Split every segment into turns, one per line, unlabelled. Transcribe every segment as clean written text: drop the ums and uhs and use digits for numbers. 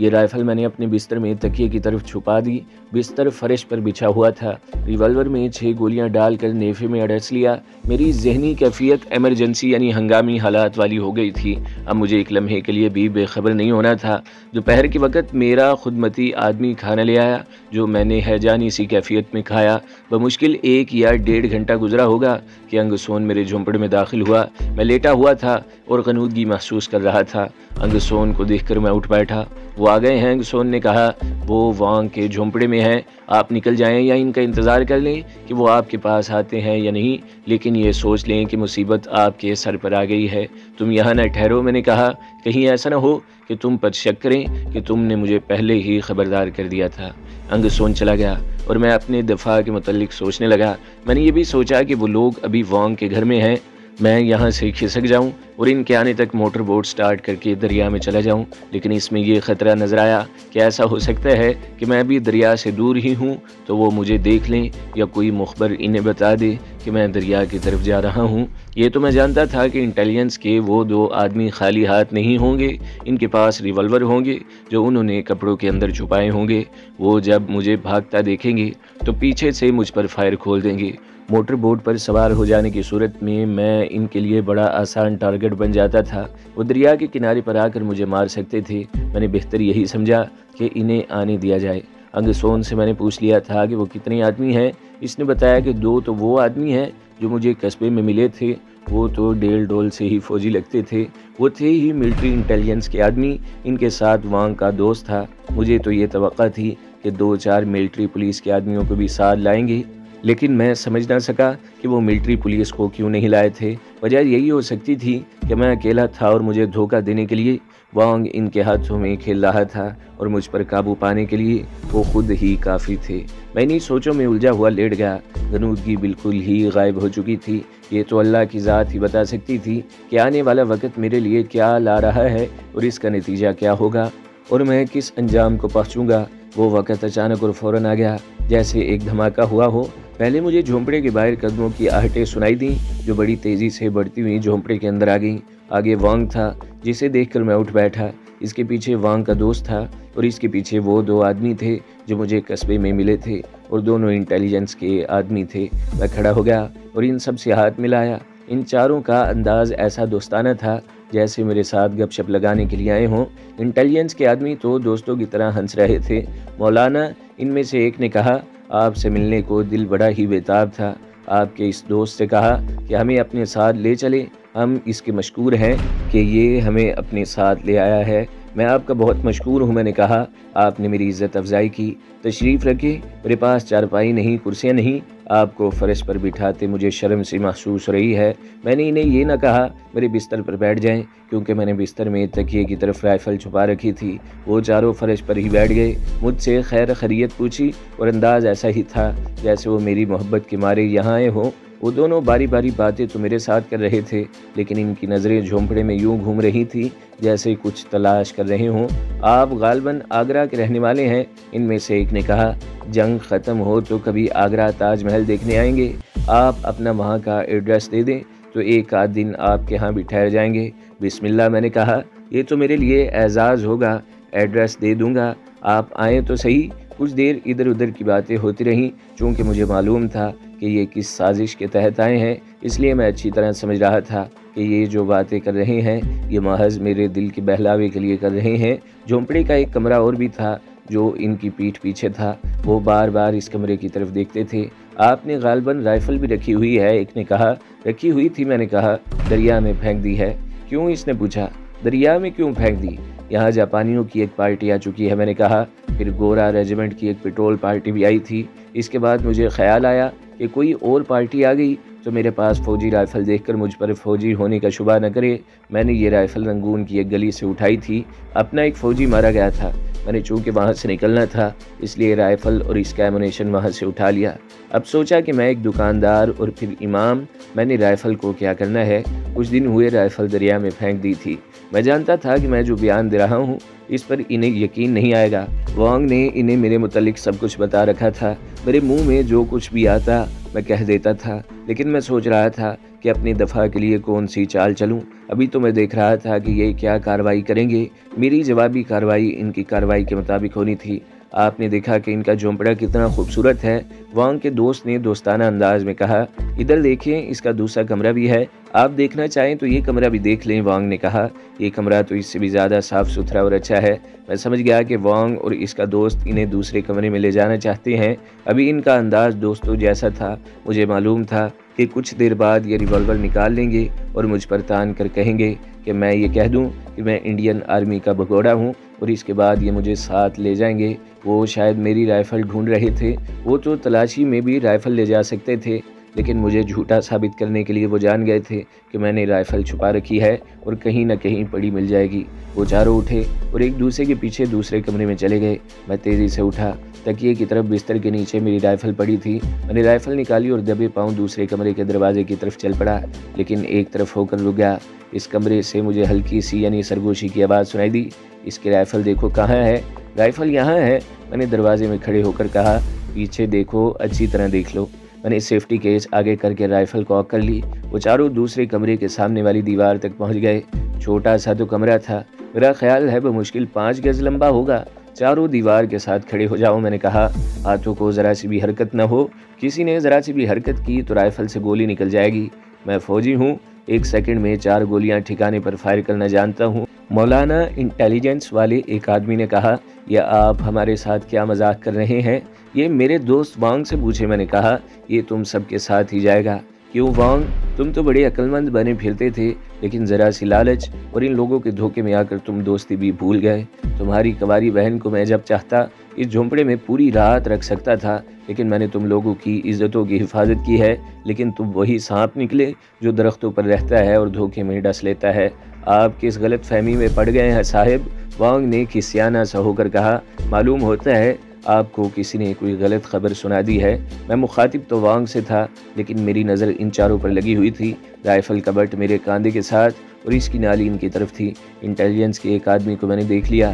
یہ رائفل میں نے اپنے بستر میں تکیے کی طرف چھپا دی۔ بستر فرش پر بچھا ہوا تھا۔ ریوالور میں 6 گولیاں ڈال کر نیفے میں اڑس لیا۔ میری ذہنی کیفیت ایمرجنسی یعنی ہنگامی حالات والی ہو گئی تھی۔ اب مجھے ایک لمحے کے لیے بھی بے خبر نہیں ہونا تھا۔ دوپہر کے وقت میرا خودمتی آدمی کھانا لے آیا، جو میں نے ہیجانی سی کیفیت میں کھایا۔ بمشکل 1 یا 1.5 گھنٹہ گزرا ہوگا کہ انگسون میرے جھونپڑے میں داخل ہوا۔ میں لیٹا ہوا تھا اور غنودگی محسوس کر رہا تھا۔ انگسون کو دیکھ کر میں اٹھ بیٹھا۔ وہ آ گئے ہیں، انگسون نے کہا۔ وہ وانگ کے جھونپڑے میں ہیں، آپ نکل جائیں یا ان کا انتظار کر لیں کہ وہ آپ کے پاس آتے ہیں یا نہیں، لیکن یہ سوچ لیں کہ مصیبت آپ کے سر پر آ گئی ہے۔ تم یہاں نہ ٹھہرو، میں نے کہا، کہیں ایسا نہ ہو کہ تم پر شک کریں کہ تم نے مجھے پہلے ہی خبردار کر دیا تھا۔ انگسون چلا گیا اور میں اپنے دفاع کے متعلق سوچنے لگا۔ میں نے یہ بھی سوچا کہ وہ لوگ ابھی وانگ کے گھر میں ہیں، میں یہاں سے کھسک جاؤں اور ان کے آنے تک موٹر بوٹ سٹارٹ کر کے دریا میں چلا جاؤں، لیکن اس میں یہ خطرہ نظر آیا کہ ایسا ہو سکتا ہے کہ میں بھی دریا سے دور ہی ہوں تو وہ مجھے دیکھ لیں یا کوئی مخبر انہیں بتا دے کہ میں دریا کی طرف جا رہا ہوں۔ یہ تو میں جانتا تھا کہ انٹیلیجنس کے وہ 2 آدمی خالی ہاتھ نہیں ہوں گے، ان کے پاس ریوالور ہوں گے جو انہوں نے کپڑوں کے اندر چھپائے ہوں گے۔ وہ جب مجھے بھاگتا دیکھیں گے تو پیچھے سے مجھ پر فائر کھول دیں گے۔ موٹر بوٹ پر سوار ہو جانے کی صورت میں ان کے لیے بڑا آسان ٹارگٹ بن جاتا تھا۔ وہ دریا کے کنارے پر آ کر مجھے مار سکتے تھے۔ میں نے بہتر یہی سمجھا کہ انہیں آنے دیا جائے۔ انگسون سے میں نے پوچھ لیا تھا کہ وہ کتنے آدمی ہیں۔ اس نے بتایا کہ 2 تو وہ آدمی ہیں جو مجھے قصبے میں ملے تھے، وہ تو ڈیل ڈول سے ہی فوجی لگتے تھے، وہ تھے ہی ملٹری انٹیلیجنس کے آدمی۔ ان کے ساتھ وانگ کا دوست تھا۔ مجھے تو یہ توقع تھی کہ 2-4 ملٹری پولیس کے آدمیوں کو بھی ساتھ لائیں گے، لیکن میں سمجھ نہ سکا کہ وہ ملٹری پولیس کو کیوں نہیں لائے تھے۔ وجہ یہی ہو سکتی تھی کہ میں اکیلا تھا اور مجھے دھوکہ دینے کے لیے وانگ ان کے ہاتھوں میں کھیل رہا تھا اور مجھ پر قابو پانے کے لیے وہ خود ہی کافی تھے۔ میں انہی سوچوں میں الجھا ہوا لیٹ گیا۔ غنودگی بالکل ہی غائب ہو چکی تھی۔ یہ تو اللہ کی ذات ہی بتا سکتی تھی کہ آنے والا وقت میرے لیے کیا لا رہا ہے اور اس کا نتیجہ کیا ہوگا اور میں کس انجام کو پہنچوں گا۔ وہ وقت اچانک اور فوراً آ گیا جیسے ایک دھماکہ ہوا ہو۔ پہلے مجھے جھونپڑے کے باہر قدموں کی آہٹیں سنائی دیں جو بڑی تیزی سے بڑھتی ہوئی جھونپڑے کے اندر آ گئیں۔ آگے وانگ تھا جسے دیکھ کر میں اٹھ بیٹھا۔ اس کے پیچھے وانگ کا دوست تھا اور اس کے پیچھے وہ 2 آدمی تھے جو مجھے قصبے میں ملے تھے اور دونوں انٹیلیجنس کے آدمی تھے۔ میں کھڑا ہو گیا اور ان سب سے ہاتھ ملایا۔ ان چاروں کا انداز ایسا دوستانہ تھا جیسے میرے ساتھ گپ شپ لگانے کے لیے آئے ہوں۔ انٹیلیجنس کے آدمی تو دوستوں کی طرح ہنس رہے تھے۔ مولانا، ان میں سے ایک نے کہا، آپ سے ملنے کو دل بڑا ہی بےتاب تھا۔ آپ کے اس دوست سے کہا کہ ہمیں اپنے ساتھ لے چلے، ہم اس کے مشکور ہیں کہ یہ ہمیں اپنے ساتھ لے آیا ہے۔ میں آپ کا بہت مشکور ہوں، میں نے کہا، آپ نے میری عزت افزائی کی۔ تشریف رکھے، میرے پاس چارپائی نہیں، کرسیاں نہیں، آپ کو فرش پر بٹھاتے مجھے شرم سی محسوس ہو رہی ہے۔ میں نے انہیں یہ نہ کہا میرے بستر پر بیٹھ جائیں، کیونکہ میں نے بستر میں تکیے کی طرف رائفل چھپا رکھی تھی۔ وہ چاروں فرش پر ہی بیٹھ گئے، مجھ سے خیر خیریت پوچھی اور انداز ایسا ہی تھا جیسے وہ میری محبت کے مارے یہاں آئے ہوں۔ وہ دونوں باری باری باتیں تو میرے ساتھ کر رہے تھے، لیکن ان کی نظریں جھونپڑے میں یوں گھوم رہی تھی جیسے کچھ تلاش کر رہے ہوں۔ آپ غالباً آگرہ کے رہنے والے ہیں، ان میں سے ایک نے کہا۔ جنگ ختم ہو تو کبھی آگرہ تاج محل دیکھنے آئیں گے۔ آپ اپنا وہاں کا ایڈریس دے دیں تو 1 دن آپ کے ہاں بھی ٹھہر جائیں گے۔ بسم اللہ، میں نے کہا، یہ تو میرے لیے اعزاز ہوگا، ایڈریس دے دوں گا، آپ آئیں تو صحیح۔ کچھ دیر ادھر ادھر کی باتیں ہوتی رہیں، چونکہ مجھے معلوم تھا کہ یہ کس سازش کے تحت آئے ہیں، اس لیے میں اچھی طرح سمجھ رہا تھا کہ یہ جو باتیں کر رہے ہیں یہ محض میرے دل کے بہلاوے کے لیے کر رہے ہیں۔ جھونپڑے کا ایک کمرہ اور بھی تھا جو ان کی پیٹھ پیچھے تھا۔ وہ بار بار اس کمرے کی طرف دیکھتے تھے۔ آپ نے غالباً رائفل بھی رکھی ہوئی ہے، ایک نے کہا۔ رکھی ہوئی تھی، میں نے کہا۔ دریا میں پھینک دی ہے؟ کیوں؟ اس نے پوچھا۔ دریا میں کیوں پھینک دی؟ یہاں جاپانیوں کی ایک پارٹی آ چکی ہے، میں نے کہا۔ پھر گورا ریجیمنٹ کی ایک پیٹرول پارٹی بھی آئی تھی۔ اس کے بعد مجھے خیال آیا کہ کوئی اور پارٹی آ گئی تو میرے پاس فوجی رائفل دیکھ کر مجھ پر فوجی ہونے کا شبہ نہ کرے۔ میں نے یہ رائفل رنگون کی ایک گلی سے اٹھائی تھی، اپنا ایک فوجی مارا گیا تھا۔ میں نے چونکہ وہاں سے نکلنا تھا اس لیے رائفل اور اس کا ایمونیشن وہاں سے اٹھا لیا۔ اب سوچا کہ میں ایک دکاندار اور پھر امام، میں نے رائفل کو کیا کرنا ہے۔ کچھ دن ہوئے رائفل دریا میں پھینک دی تھی۔ میں جانتا تھا کہ میں جو بیان دے رہا ہوں اس پر انہیں یقین نہیں آئے گا۔ وانگ نے انہیں میرے متعلق سب کچھ بتا رکھا تھا۔ میرے منہ میں جو کچھ بھی آتا میں کہہ دیتا تھا، لیکن میں سوچ رہا تھا کہ اپنے دفاع کے لیے کون سی چال چلوں۔ ابھی تو میں دیکھ رہا تھا کہ یہ کیا کارروائی کریں گے۔ میری جوابی کارروائی ان کی کارروائی کے مطابق ہونی تھی۔ آپ نے دیکھا کہ ان کا جھونپڑا کتنا خوبصورت ہے، وانگ کے دوست نے دوستانہ انداز میں کہا۔ ادھر دیکھیں، اس کا دوسرا کمرہ بھی ہے، آپ دیکھنا چاہیں تو یہ کمرہ بھی دیکھ لیں، وانگ نے کہا۔ یہ کمرہ تو اس سے بھی زیادہ صاف ستھرا اور اچھا ہے۔ میں سمجھ گیا کہ وانگ اور اس کا دوست انہیں دوسرے کمرے میں لے جانا چاہتے ہیں۔ ابھی ان کا انداز دوستوں جیسا تھا۔ مجھے معلوم تھا کہ کچھ دیر بعد یہ ریوالور نکال لیں گے اور مجھ پر تان کر کہیں گے کہ میں یہ کہہ دوں کہ میں انڈین آرمی کا بھگوڑا ہوں، اور اس کے بعد یہ مجھے ساتھ لے جائیں گے۔ وہ شاید میری رائفل ڈھونڈ رہے تھے۔ وہ تو تلاشی میں بھی رائفل لے جا سکتے تھے، لیکن مجھے جھوٹا ثابت کرنے کے لیے وہ جان گئے تھے کہ میں نے رائفل چھپا رکھی ہے اور کہیں نہ کہیں پڑی مل جائے گی۔ وہ چاروں اٹھے اور ایک دوسرے کے پیچھے دوسرے کمرے میں چلے گئے۔ میں تیزی سے اٹھا، تکیے کی طرف بستر کے نیچے میری رائفل پڑی تھی۔ میں نے رائفل نکالی اور دبے پاؤں دوسرے کمرے کے دروازے کی طرف چل پڑا، لیکن ایک طرف ہو کر رک گیا۔ اس کمرے سے مجھے ہلکی سی سرگوشی کی آواز سنائی دی۔ اس کی رائفل دیکھو کہاں ہے؟ رائفل یہاں ہے، میں نے دروازے میں کھڑے ہو کر کہا۔ پیچھے دیکھو، اچھی طرح دیکھ لو۔ میں نے سیفٹی کیس آگے کر کے رائفل کو کر لی۔ وہ چاروں دوسرے کمرے کے سامنے والی دیوار تک پہنچ گئے۔ چھوٹا سا تو کمرہ تھا، میرا خیال ہے بمشکل 5 گز لمبا ہوگا۔ چاروں دیوار کے ساتھ کھڑے ہو جاؤ، میں نے کہا۔ ہاتھوں کو ذرا سی بھی حرکت نہ ہو، کسی نے ذرا سی بھی حرکت کی تو رائفل سے گولی نکل جائے گی۔ میں فوجی ہوں، 1 سیکنڈ میں 4 گولیاں ٹھکانے پر فائر کرنا جانتا ہوں۔ مولانا، انٹیلیجنس والے ایک آدمی نے کہا۔ یہ آپ ہمارے ساتھ کیا مذاق کر رہے ہیں؟ یہ میرے دوست وانگ سے پوچھے، میں نے کہا۔ یہ تم سب کے ساتھ ہی جائے گا۔ کیوں وانگ؟ تم تو بڑے عقل مند بنے پھرتے تھے، لیکن ذرا سی لالچ اور ان لوگوں کے دھوکے میں آ کر تم دوستی بھی بھول گئے۔ تمہاری کنواری بہن کو میں جب چاہتا اس جھونپڑے میں پوری رات رکھ سکتا تھا، لیکن میں نے تم لوگوں کی عزتوں کی حفاظت کی ہے، لیکن تم وہی سانپ نکلے جو درختوں پر رہتا ہے اور دھوکے میں ڈس لیتا ہے۔ آپ کس غلط فہمی میں پڑ گئے ہیں صاحب؟ وانگ نے کھسیانہ سا ہو کر کہا۔ معلوم ہوتا ہے آپ کو کسی نے کوئی غلط خبر سنا دی ہے۔ میں مخاطب تو وانگ سے تھا، لیکن میری نظر ان چاروں پر لگی ہوئی تھی۔ رائفل کا بٹ میرے کاندھے کے ساتھ اور اس کی نالی ان کی طرف تھی۔ انٹیلیجنس کے ایک آدمی کو میں نے دیکھ لیا۔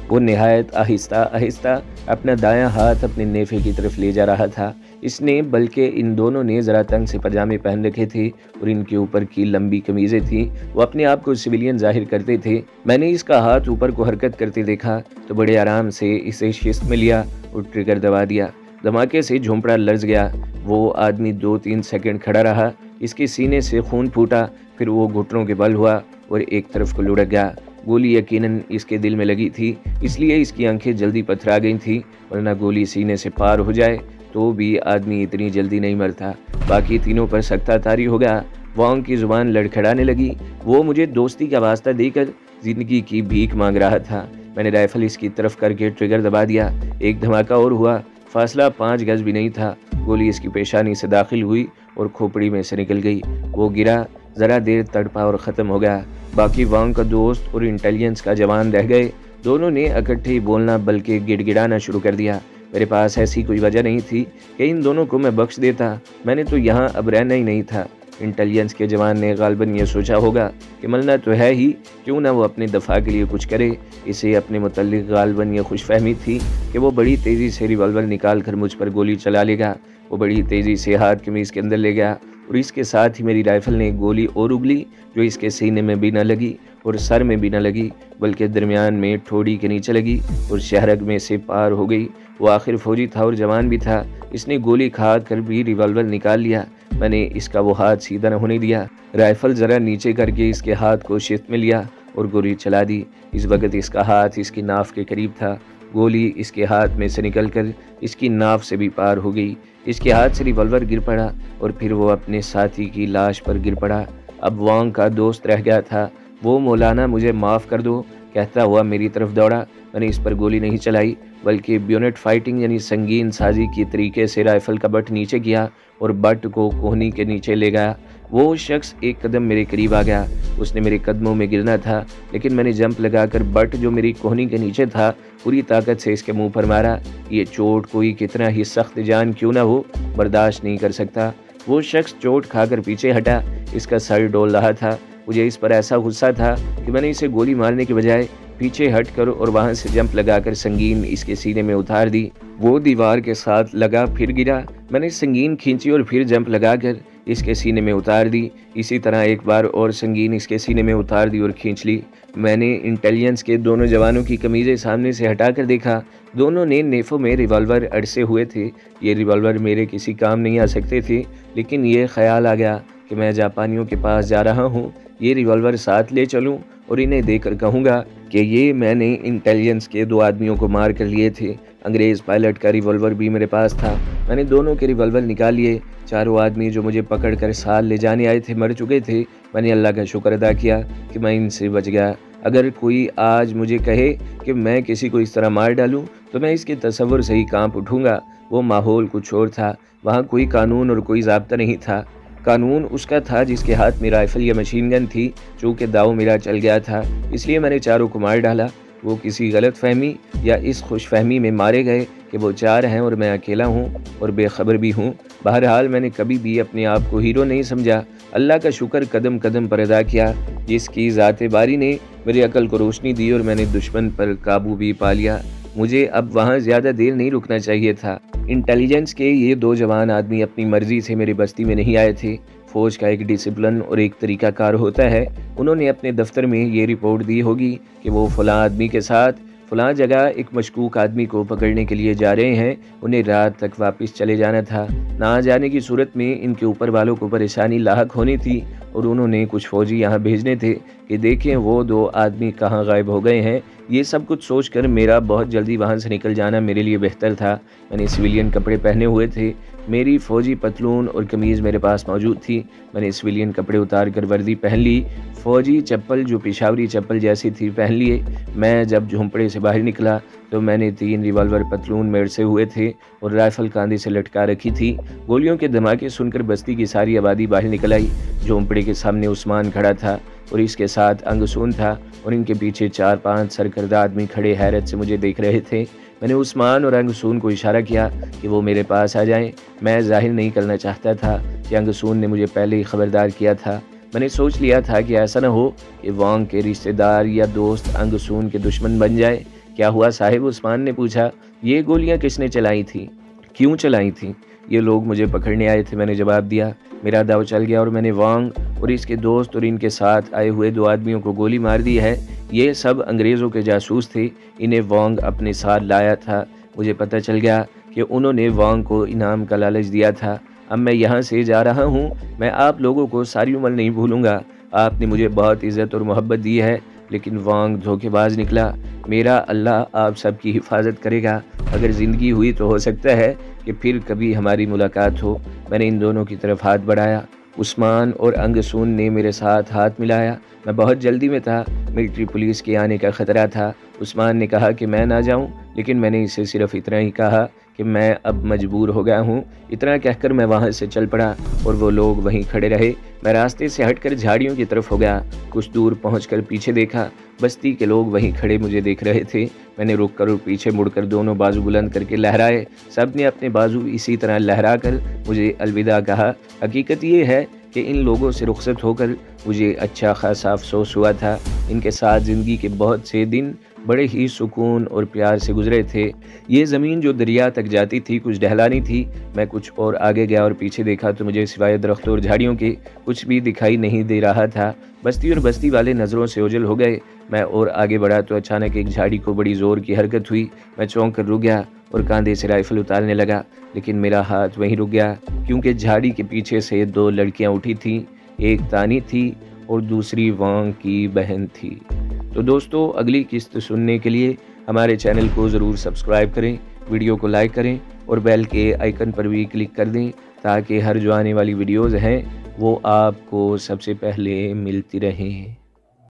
وہ نہایت آہستہ آہستہ اپنا دایاں ہاتھ اپنے نیفے کی طرف لے جا رہا تھا۔ اس نے، بلکہ ان دونوں نے ذرا تنگ سے پاجامے پہن رکھے تھے اور ان کے اوپر کی لمبی قمیضیں تھیں۔ وہ اپنے آپ کو سویلین ظاہر کرتے تھے۔ میں نے اس کا ہاتھ اوپر کو حرکت کرتے دیکھا تو بڑے آرام سے اسے شست میں لیا اور ٹریگر دبا دیا۔ دھماکے سے جھونپڑا لرز گیا۔ وہ آدمی 2-3 سیکنڈ کھڑا رہا۔ اس کے سینے سے خون پھوٹا، پھر وہ گھٹنوں کے بل ہوا اور ایک طرف کو لڑک گیا۔ گولی یقیناً اس کے دل میں لگی تھی، اس لیے اس کی آنکھیں جلدی پتھرا گئی تھیں، ورنہ گولی سینے سے پار ہو جائے تو بھی آدمی اتنی جلدی نہیں مرتا۔ باقی تینوں پر سکتہ طاری ہو گیا۔ وانگ کی زبان لڑکھڑانے لگی۔ وہ مجھے دوستی کا واسطہ دے کر زندگی کی بھیک مانگ رہا تھا۔ میں نے رائفل اس کی طرف کر کے ٹریگر دبا دیا۔ ایک دھماکہ اور ہوا، فاصلہ 5 گز بھی نہیں تھا۔ گولی اس کی پیشانی سے داخل ہوئی اور کھوپڑی میں سے نکل گئی۔ وہ گرا، ذرا دیر تڑپا اور ختم ہو گیا۔ باقی وانگ کا دوست اور انٹیلیجنس کا جوان رہ گئے۔ دونوں نے اکٹھے ہی بولنا بلکہ گڑ گڑانا شروع کر دیا۔ میرے پاس ایسی کوئی وجہ نہیں تھی کہ ان دونوں کو میں بخش دیتا۔ میں نے تو یہاں اب رہنا ہی نہیں تھا۔ انٹیلیجنس کے جوان نے غالباً یہ سوچا ہوگا کہ ملنا تو ہے ہی، کیوں نہ وہ اپنے دفاع کے لیے کچھ کرے۔ اسے اپنے متعلق غالباً یہ خوش فہمی تھی کہ وہ بڑی تیزی سے ریوالور نکال کر مجھ پر گولی چلا لے گا۔ وہ بڑی تیزی سے ہاتھ قمیض کے اندر لے گیا اور اس کے ساتھ ہی میری رائفل نے ایک گولی اور اگلی، جو اس کے سینے میں بھی نہ لگی اور سر میں بھی نہ لگی، بلکہ درمیان میں ٹھوڑی کے نیچے لگی اور شہرگ میں سے پار ہو گئی۔ وہ آخر فوجی تھا اور جوان بھی تھا۔ اس نے گولی کھا کر بھی ریوالور نکال لیا۔ میں نے اس کا وہ ہاتھ سیدھا نہ ہونے دیا، رائفل ذرا نیچے کر کے اس کے ہاتھ کو شست میں لیا اور گولی چلا دی۔ اس وقت اس کا ہاتھ اس کی ناف کے قریب تھا۔ گولی اس کے ہاتھ میں سے نکل کر اس کی ناف سے بھی پار ہو گئی۔ اس کے ہاتھ سے ریوالور گر پڑا اور پھر وہ اپنے ساتھی کی لاش پر گر پڑا۔ اب وانگ کا دوست رہ گیا تھا۔ وہ مولانا مجھے معاف کر دو کہتا ہوا میری طرف دوڑا۔ میں نے اس پر گولی نہیں چلائی، بلکہ بیونٹ فائٹنگ سنگین سازی کی طریقے سے رائفل کا بٹ نیچے کیا اور بٹ کو کوہنی کے نیچے لے گیا۔ وہ شخص ایک قدم میرے قریب آ گیا۔ اس نے میرے قدموں میں گرنا تھا، لیکن میں نے جمپ لگا کر بٹ جو میری کوہنی کے نیچے تھا پوری طاقت سے اس کے منہ پر مارا۔ یہ چوٹ کوئی کتنا ہی سخت جان کیوں نہ ہو، برداشت نہیں کر سکتا۔ وہ شخص چوٹ کھا کر پیچھے ہٹا، اس کا سر ڈول رہا تھا۔ مجھے اس پر ایسا غصہ تھا کہ میں نے اسے گولی مارنے کے بجائے پیچھے ہٹ کر اور وہاں سے جمپ لگا کر سنگین اس کے سینے میں اتار دی۔ وہ دیوار کے ساتھ لگا، پھر گرا۔ میں نے سنگین کھینچی اور پھر جمپ لگا کر اس کے سینے میں اتار دی، اسی طرح ایک بار اور سنگین اس کے سینے میں اتار دی اور کھینچ لی۔ میں نے انٹیلیجنس کے دونوں جوانوں کی قمیضیں سامنے سے ہٹا کر دیکھا، دونوں نے نیفوں میں ریوالور اڑسے ہوئے تھے۔ یہ ریوالور میرے کسی کام نہیں آ سکتے تھے، لیکن یہ خیال آ گیا کہ میں جاپانیوں کے پاس جا رہا ہوں، یہ ریوالور ساتھ لے چلوں اور انہیں دے کر کہوں گا کہ یہ میں نے انٹیلیجنس کے 2 آدمیوں کو مار کر لیے تھے۔ انگریز پائلٹ کا ریوالور بھی میرے پاس تھا، میں نے دونوں کے ریوالور نکال لیے۔ چاروں آدمی جو مجھے پکڑ کر سال لے جانے آئے تھے مر چکے تھے۔ میں نے اللہ کا شکر ادا کیا کہ میں ان سے بچ گیا۔ اگر کوئی آج مجھے کہے کہ میں کسی کو اس طرح مار ڈالوں تو میں اس کے تصور سے ہی کانپ اٹھوں گا۔ وہ ماحول کچھ اور تھا، وہاں کوئی قانون اور کوئی ضابطہ نہیں تھا۔ قانون اس کا تھا جس کے ہاتھ میں رائفل یا مشین گن تھی۔ چونکہ داؤ میرا چل گیا تھا، اس لیے میں نے چاروں کو مار ڈالا۔ وہ کسی غلط فہمی یا اس خوش فہمی میں مارے گئے کہ وہ 4 ہیں اور میں اکیلا ہوں اور بے خبر بھی ہوں۔ بہرحال میں نے کبھی بھی اپنے آپ کو ہیرو نہیں سمجھا، اللہ کا شکر قدم قدم پر ادا کیا، جس کی ذات باری نے میری عقل کو روشنی دی اور میں نے دشمن پر قابو بھی پا لیا۔ مجھے اب وہاں زیادہ دیر نہیں رکنا چاہیے تھا۔ انٹیلیجنس کے یہ 2 جوان آدمی اپنی مرضی سے میری بستی میں نہیں آئے تھے۔ فوج کا ایک ڈسپلن اور ایک طریقہ کار ہوتا ہے۔ انہوں نے اپنے دفتر میں یہ رپورٹ دی ہوگی کہ وہ فلاں آدمی کے ساتھ فلاں جگہ ایک مشکوک آدمی کو پکڑنے کے لیے جا رہے ہیں۔ انہیں رات تک واپس چلے جانا تھا، نہ جانے کی صورت میں ان کے اوپر والوں کو پریشانی لاحق ہونی تھی، اور انہوں نے کچھ فوجی یہاں بھیجنے تھے کہ دیکھیں وہ 2 آدمی کہاں غائب ہو گئے ہیں۔ یہ سب کچھ سوچ کر میرا بہت جلدی وہاں سے نکل جانا میرے لیے بہتر تھا۔ میں نے سویلین کپڑے پہنے ہوئے تھے، میری فوجی پتلون اور قمیض میرے پاس موجود تھی۔ میں نے سویلین کپڑے اتار کر وردی پہن لی، فوجی چپل جو پشاوری چپل جیسی تھی پہن لیے۔ میں جب جھونپڑے سے باہر نکلا تو میں نے 3 ریوالور پتلون میں اڑسے ہوئے تھے اور رائفل کاندھے سے لٹکا رکھی تھی۔ گولیوں کے دھماکے سن کر بستی کی ساری آبادی باہر نکل آئی۔ جھونپڑے کے سامنے عثمان کھڑا تھا اور اس کے ساتھ انگسون تھا، اور ان کے پیچھے 4-5 سرکردہ آدمی کھڑے حیرت سے مجھے دیکھ رہے تھے۔ میں نے عثمان اور انگسون کو اشارہ کیا کہ وہ میرے پاس آ جائیں۔ میں ظاہر نہیں کرنا چاہتا تھا کہ انگسون نے مجھے پہلے ہی خبردار کیا تھا۔ میں نے سوچ لیا تھا کہ ایسا نہ ہو کہ وانگ کے رشتہ دار یا دوست انگسون کے دشمن بن جائے۔ کیا ہوا صاحب؟ عثمان نے پوچھا۔ یہ گولیاں کس نے چلائی تھیں؟ کیوں چلائی تھیں؟ یہ لوگ مجھے پکڑنے آئے تھے، میں نے جواب دیا۔ میرا داؤ چل گیا اور میں نے وانگ اور اس کے دوست اور ان کے ساتھ آئے ہوئے 2 آدمیوں کو گولی مار دی ہے۔ یہ سب انگریزوں کے جاسوس تھے، انہیں وانگ اپنے ساتھ لایا تھا۔ مجھے پتہ چل گیا کہ انہوں نے وانگ کو انعام کا لالچ دیا تھا۔ اب میں یہاں سے جا رہا ہوں، میں آپ لوگوں کو ساری عمر نہیں بھولوں گا۔ آپ نے مجھے بہت عزت اور محبت دی ہے، لیکن وانگ دھوکے باز نکلا۔ میرا اللہ آپ سب کی حفاظت کرے گا۔ اگر زندگی ہوئی تو ہو سکتا ہے کہ پھر کبھی ہماری ملاقات ہو۔ میں نے ان دونوں کی طرف ہاتھ بڑھایا۔ عثمان اور انگسون نے میرے ساتھ ہاتھ ملایا۔ میں بہت جلدی میں تھا، ملٹری پولیس کے آنے کا خطرہ تھا۔ عثمان نے کہا کہ میں نہ جاؤں، لیکن میں نے اسے صرف اتنا ہی کہا کہ میں اب مجبور ہو گیا ہوں۔ اتنا کہہ کر میں وہاں سے چل پڑا اور وہ لوگ وہیں کھڑے رہے۔ میں راستے سے ہٹ کر جھاڑیوں کی طرف ہو گیا۔ کچھ دور پہنچ کر پیچھے دیکھا، بستی کے لوگ وہیں کھڑے مجھے دیکھ رہے تھے۔ میں نے رک کر اور پیچھے مڑ کر دونوں بازو بلند کر کے لہرائے۔ سب نے اپنے بازو اسی طرح لہرا کر مجھے الوداع کہا۔ حقیقت یہ ہے کہ ان لوگوں سے رخصت ہو کر مجھے اچھا خاصا افسوس ہوا تھا۔ ان کے ساتھ زندگی کے بہت سے دن بڑے ہی سکون اور پیار سے گزرے تھے۔ یہ زمین جو دریا تک جاتی تھی کچھ ڈھلانی تھی۔ میں کچھ اور آگے گیا اور پیچھے دیکھا تو مجھے سوائے درختوں اور جھاڑیوں کے کچھ بھی دکھائی نہیں دے رہا تھا۔ بستی اور بستی والے نظروں سے اوجھل ہو گئے۔ میں اور آگے بڑھا تو اچانک ایک جھاڑی کو بڑی زور کی حرکت ہوئی۔ میں چونک کر رک گیا اور کاندھے سے رائفل اتارنے لگا، لیکن میرا ہاتھ وہیں رک گیا، کیونکہ جھاڑی کے پیچھے سے 2 لڑکیاں اٹھی تھیں۔ ایک تانی تھی اور دوسری وانگ کی بہن تھی۔ تو دوستو، اگلی قسط سننے کے لیے ہمارے چینل کو ضرور سبسکرائب کریں، ویڈیو کو لائک کریں اور بیل کے آئیکن پر بھی کلک کر دیں تاکہ ہر جو آنے والی ویڈیوز ہیں وہ آپ کو سب سے پہلے ملتی رہیں۔